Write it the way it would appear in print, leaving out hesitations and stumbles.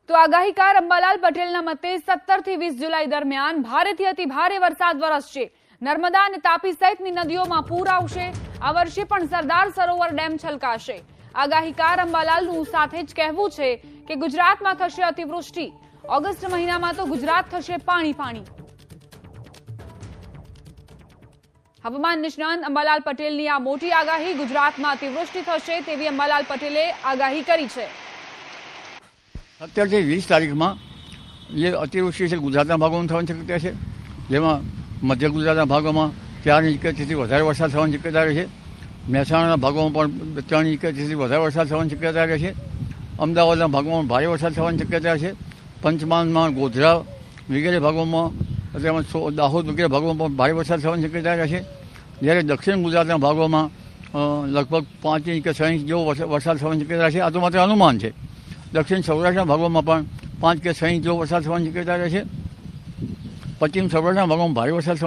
તો આગાહીકાર અંબાલાલ પટેલના મતે 17 થી 20 જુલાઈ દરમિયાન ભારેથી અતિ ભારે વરસાદ વરસશે। નર્મદા અને તાપી સહિતની નદીઓમાં પૂર આવશે। આ વર્ષે પણ સરદાર સરોવર ડેમ છલકાશે। આગાહીકાર અંબાલાલનું સાથે જ કહેવું છે કે ગુજરાતમાં થશે અતિવૃષ્ટિ। ઓગસ્ટ મહિનામાં તો ગુજરાત થશે પાણી પાણી। હવામાન નિષ્ણાંત અંબાલાલ પટેલની આ મોટી આગાહી। ગુજરાતમાં અતિવૃષ્ટિ થશે તેવી અંબાલાલ પટેલે આગાહી કરી છે। 17 થી 20 તારીખમાં જે અતિવૃષ્ટિ છે ગુજરાતના ભાગોમાં થવાની શક્યતા છે, જેમાં મધ્ય ગુજરાતના ભાગોમાં 4 ઇંચ થી વધારે વરસાદ થવાની શક્યતા રહે છે। મહેસાણાના ભાગોમાં પણ 3 ઇંચ થી વધારે વરસાદ થવાની શક્યતા રહે છે। અમદાવાદના ભાગોમાં ભારે વરસાદ થવાની શક્યતા છે। પંચમહાલમાં, ગોધરા વગેરે ભાગોમાં, તેમાં દાહોદ વગેરે ભાગોમાં પણ ભારે વરસાદ થવાની શક્યતા રહે છે। જ્યારે દક્ષિણ ગુજરાતના ભાગોમાં લગભગ 5 ઇંચ કે 6 ઇંચ જેવો વરસાદ થવાની શક્યતા છે। આ તો માત્ર અનુમાન છે। દક્ષિણ સૌરાષ્ટ્રના ભાગોમાં પણ 5 કે 6 ઇંચ જેવો વરસાદ થવાની શક્યતા રહે છે। પશ્ચિમ સૌરાષ્ટ્રના ભાગોમાં ભારે વરસાદ